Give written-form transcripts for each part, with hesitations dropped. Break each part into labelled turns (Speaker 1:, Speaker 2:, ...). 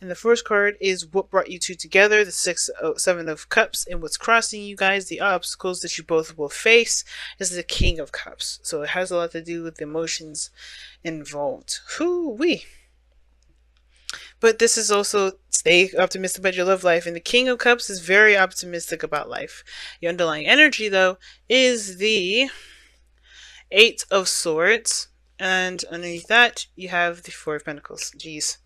Speaker 1: And the first card is what brought you two together, the Seven of Cups, and what's crossing you guys, the obstacles that you both will face, is the King of Cups. So it has a lot to do with the emotions involved. Hoo-wee. But this is also stay optimistic about your love life. And the King of Cups is very optimistic about life. Your underlying energy, though, is the Eight of Swords. And underneath that, you have the Four of Pentacles. Jeez.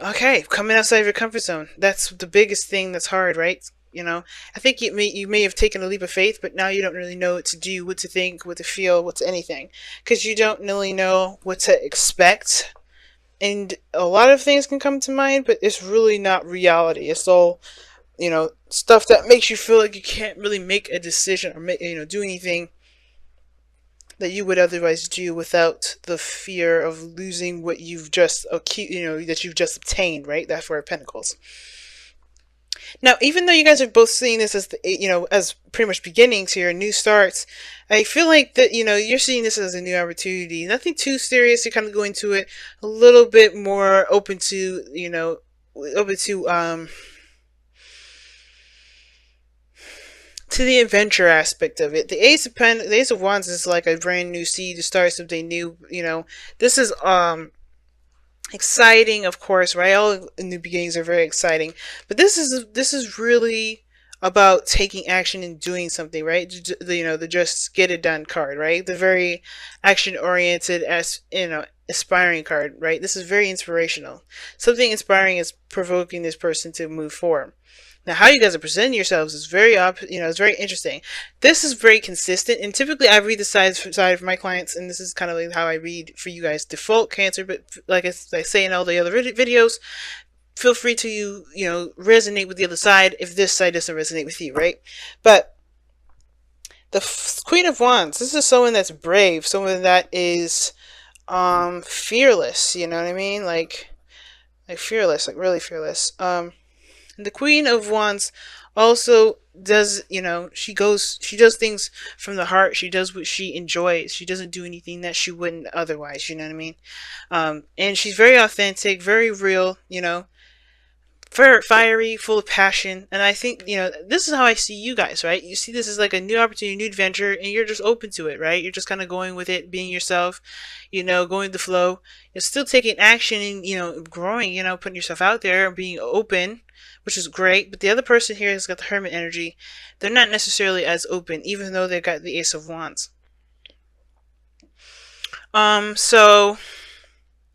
Speaker 1: Okay, coming outside of your comfort zone. That's the biggest thing that's hard, right? You know, I think you may have taken a leap of faith, but now you don't really know what to do, what to think, what to feel, what's anything. Because you don't really know what to expect. And a lot of things can come to mind, but it's really not reality. It's all, you know, stuff that makes you feel like you can't really make a decision or make, you know, do anything that you would otherwise do without the fear of losing what you've just, that you've just obtained, right? That Four of Pentacles. Now, even though you guys are both seeing this as as pretty much beginnings here, new starts, I feel like that, you're seeing this as a new opportunity. Nothing too serious. You kind of go into it a little bit more open to, to the adventure aspect of it. The Ace of Wands is like a brand new seed to start something new. This is exciting, of course, right? All new beginnings are very exciting, but this is really about taking action and doing something, right? The just get it done card, right? The very action oriented, aspiring card, right? This is very inspirational. Something inspiring is provoking this person to move forward. Now, how you guys are presenting yourselves is very it's very interesting. This is very consistent, and typically I read the side for my clients, and this is kind of like how I read for you guys. Default Cancer, but like I say in all the other videos, feel free to resonate with the other side if this side doesn't resonate with you, right? But the Queen of Wands, this is someone that's brave, someone that is fearless. You know what I mean? Like fearless, like really fearless. The Queen of Wands also does, she does things from the heart. She does what she enjoys. She doesn't do anything that she wouldn't otherwise, you know what I mean? And she's very authentic, very real, very fiery, full of passion. And I think, this is how I see you guys, right? You see this as like a new opportunity, new adventure, and you're just open to it, right? You're just kind of going with it, being yourself, going with the flow. You're still taking action and, growing, putting yourself out there, being open, which is great. But the other person here has got the Hermit energy. They're not necessarily as open, even though they've got the Ace of Wands. So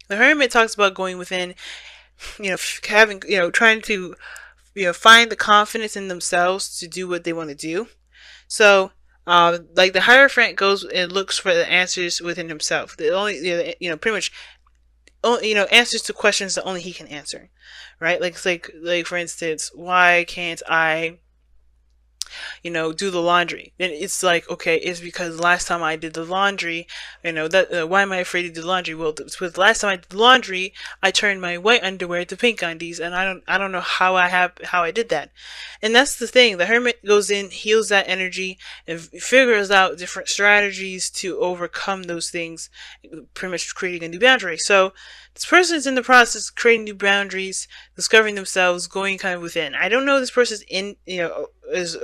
Speaker 1: the Hermit talks about going within, having, trying to, find the confidence in themselves to do what they want to do. So, like the Hierophant goes and looks for the answers within himself. The only, pretty much, answers to questions that only he can answer, right? Like for instance, why can't I, do the laundry? And it's like, okay, it's because last time I did the laundry, why am I afraid to do the laundry? Well, because last time I did the laundry, I turned my white underwear to pink undies, and I don't know how I did that. And that's the thing. The Hermit goes in, heals that energy, and figures out different strategies to overcome those things, pretty much creating a new boundary. So this person's in the process of creating new boundaries, discovering themselves, going kind of within. I don't know if this person's is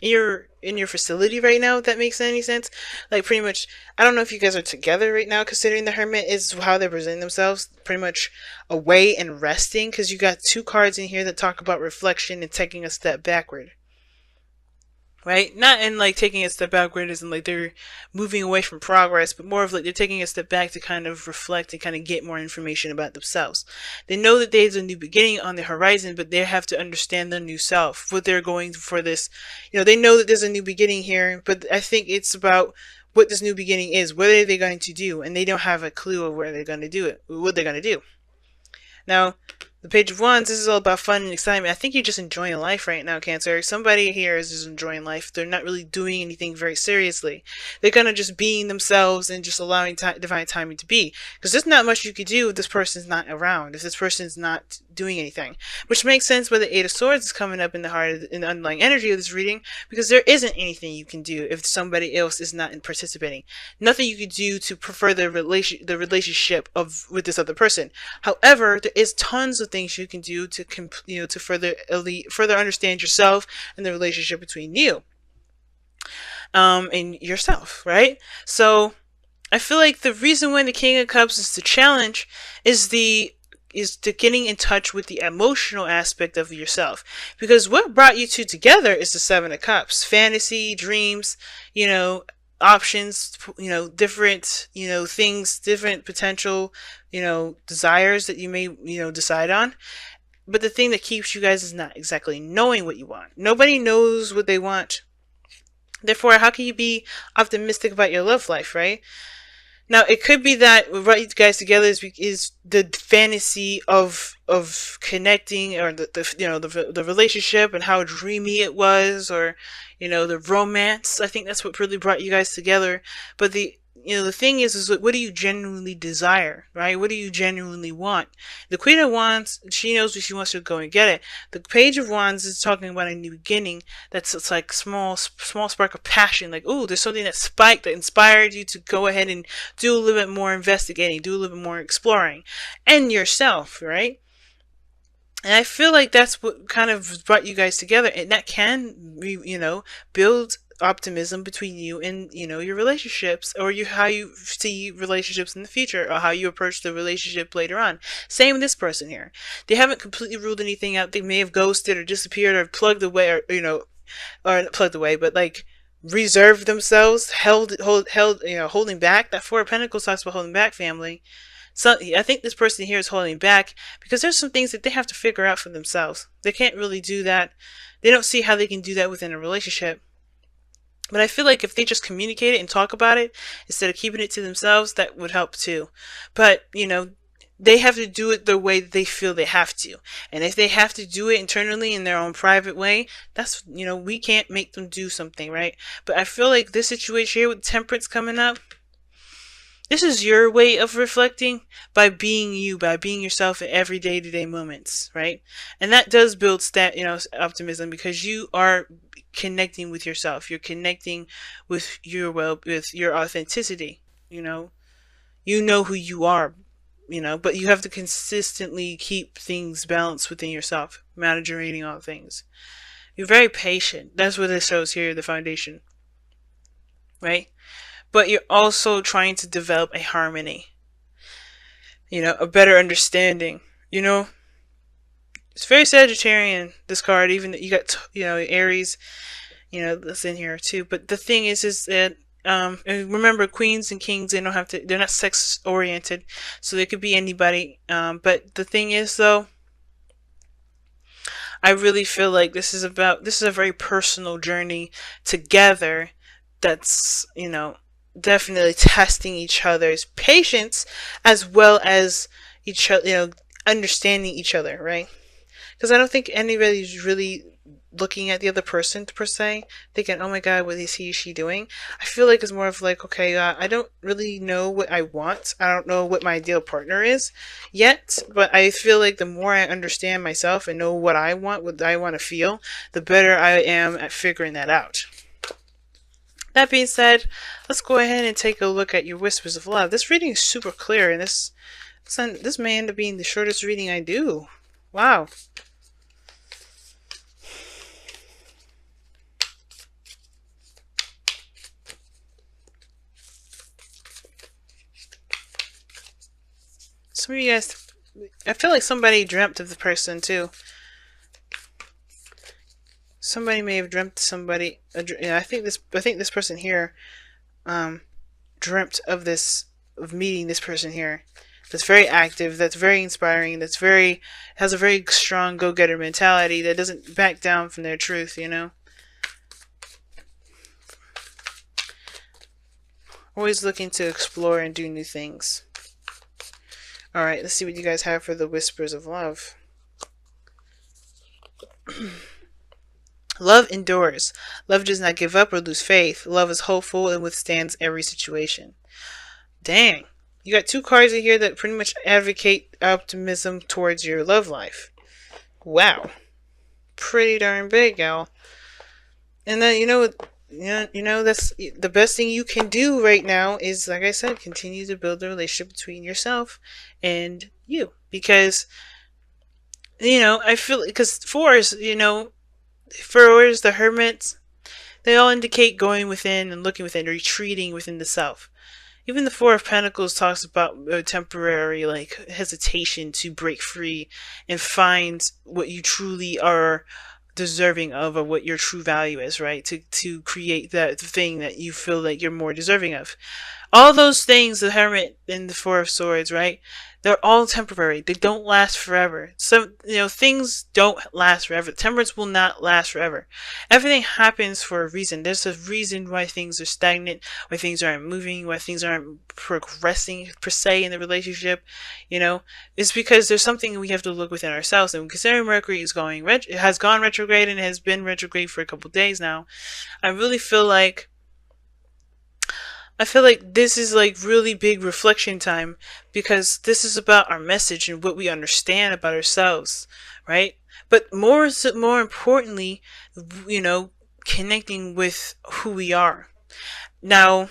Speaker 1: in your facility right now, if that makes any sense. Like pretty much, I don't know if you guys are together right now, considering the Hermit is how they're presenting themselves, pretty much away and resting, because you got two cards in here that talk about reflection and taking a step backward. Right? Not in like taking a step backward as in like they're moving away from progress, but more of like they're taking a step back to kind of reflect and kind of get more information about themselves. They know that there's a new beginning on the horizon, but they have to understand their new self, what they're going for this. They know that there's a new beginning here, but I think it's about what this new beginning is. What are they going to do? And they don't have a clue of where they're going to do it, what they're going to do. Now, The Page of Wands, this is all about fun and excitement. I think you're just enjoying life right now, Cancer. Somebody here is just enjoying life. They're not really doing anything very seriously. They're kind of just being themselves and just allowing divine timing to be. Because there's not much you could do if this person's not around, if this person's not doing anything. Which makes sense why the Eight of Swords is coming up in the heart, in the underlying energy of this reading, because there isn't anything you can do if somebody else is not participating. Nothing you could do to prefer the relationship with this other person. However, there is tons of things you can do to to further understand yourself and the relationship between you and yourself, right? So I feel like the reason why the King of Cups is the challenge is the getting in touch with the emotional aspect of yourself, because what brought you two together is the Seven of Cups: fantasy, dreams, options, different, things, different potential, desires that you may, decide on. But the thing that keeps you guys is not exactly knowing what you want. Nobody knows what they want. Therefore, how can you be optimistic about your love life, right? Now, it could be that what brought you guys together is the fantasy of connecting, or the relationship and how dreamy it was, or the romance. I think that's what really brought you guys together. But the thing is what do you genuinely desire, right? What do you genuinely want? The Queen of Wands, she knows what she wants to go and get it. The Page of Wands is talking about a new beginning. It's like small spark of passion. Like, ooh, there's something that spiked, that inspired you to go ahead and do a little bit more investigating, do a little bit more exploring, and yourself, right? And I feel like that's what kind of brought you guys together, and that can, build optimism between you and your relationships, or how you see relationships in the future, or how you approach the relationship later on. Same with this person here. They haven't completely ruled anything out. They may have ghosted or disappeared or plugged away, or not plugged away, but like reserved themselves, holding back. That Four of Pentacles talks about holding back, family. So I think this person here is holding back because there's some things that they have to figure out for themselves. They can't really do that. They don't see how they can do that within a relationship. But I feel like if they just communicate it and talk about it instead of keeping it to themselves, that would help too. But, they have to do it the way they feel they have to. And if they have to do it internally in their own private way, that's, we can't make them do something, right? But I feel like this situation here with Temperance coming up, this is your way of reflecting by being you, by being yourself in every day-to-day moments, right? And that does build optimism, because you are connecting with yourself. You're connecting with with your authenticity. You know who you are. But you have to consistently keep things balanced within yourself, managing all things. You're very patient. That's what it shows here, the foundation, right? But you're also trying to develop a harmony, a better understanding. It's very Sagittarian, this card, even you got, Aries, that's in here too. But the thing is that, and remember, queens and kings, they're not sex oriented, so they could be anybody. But the thing is, though, I really feel like this is a very personal journey together that's, definitely testing each other's patience, as well as each other, understanding each other, right? Because I don't think anybody's really looking at the other person per se, thinking, oh my god, what is he or she doing? I feel like it's more of like, okay, I don't really know what I want. I don't know what my ideal partner is yet, but I feel like the more I understand myself and know what I want to feel, the better I am at figuring that out. That being said, let's go ahead and take a look at your Whispers of Love. This reading is super clear, and this may end up being the shortest reading I do. Wow. Some of you guys, I feel like somebody dreamt of the person too. Somebody may have dreamt somebody. I think this person here, dreamt of meeting this person here. That's very active. That's very inspiring. Has a very strong go-getter mentality. That doesn't back down from their truth. Always looking to explore and do new things. Alright, let's see what you guys have for the Whispers of Love. Love endures. Love does not give up or lose faith. Love is hopeful and withstands every situation. Dang. You got two cards in here that pretty much advocate optimism towards your love life. Wow. Pretty darn big, gal. And then that's the best thing you can do right now is, like I said, continue to build the relationship between yourself and you, because I feel, because fours, fours, the hermits, they all indicate going within and looking within, retreating within the self. Even the Four of Pentacles talks about a temporary hesitation to break free and find what you truly are deserving of, or what your true value is, right? To create that thing that you feel like you're more deserving of. All those things, the Hermit and the Four of Swords, right? They're all temporary. They don't last forever. So, things don't last forever. Temperance will not last forever. Everything happens for a reason. There's a reason why things are stagnant, why things aren't moving, why things aren't progressing per se in the relationship. It's because there's something we have to look within ourselves. And considering Mercury is it has gone retrograde and has been retrograde for a couple days now, I really feel like this is like really big reflection time, because this is about our message and what we understand about ourselves, right? But more importantly, connecting with who we are. Now,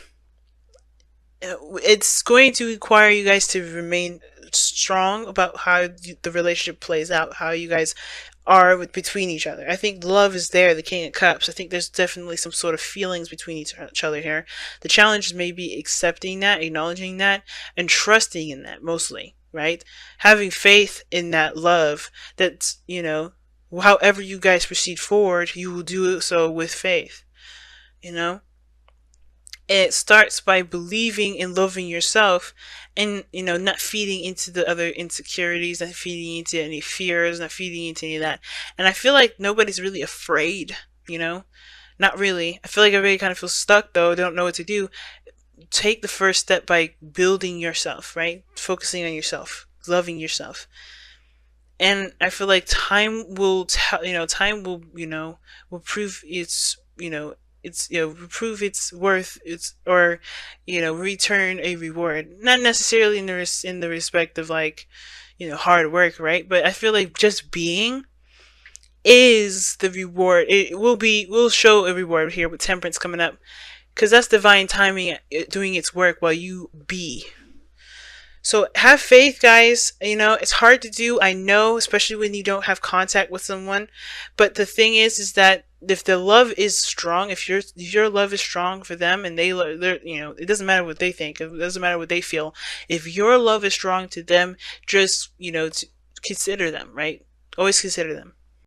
Speaker 1: it's going to require you guys to remain strong about how the relationship plays out, how you guys are between each other. I think love is there, the King of Cups. I think there's definitely some sort of feelings between each other here. The challenge is maybe accepting that, acknowledging that, and trusting in that mostly, right? Having faith in that love that's, however you guys proceed forward, you will do so with faith, It starts by believing and loving yourself, and not feeding into the other insecurities, not feeding into any fears, not feeding into any of that. And I feel like nobody's really afraid, not really. I feel like everybody kind of feels stuck though, they don't know what to do. Take the first step by building yourself, right? Focusing on yourself, loving yourself. And I feel like time will will prove prove its worth, return a reward, not necessarily in the respect of hard work, right? But I feel like just being is the reward. It will show a reward here with Temperance coming up, because that's divine timing doing its work while you be. So have faith, guys. It's hard to do, I know, especially when you don't have contact with someone. But the thing is that if the love is strong, if your love is strong for them, and it doesn't matter what they think, it doesn't matter what they feel. If your love is strong to them, just to consider them, right? Always consider them.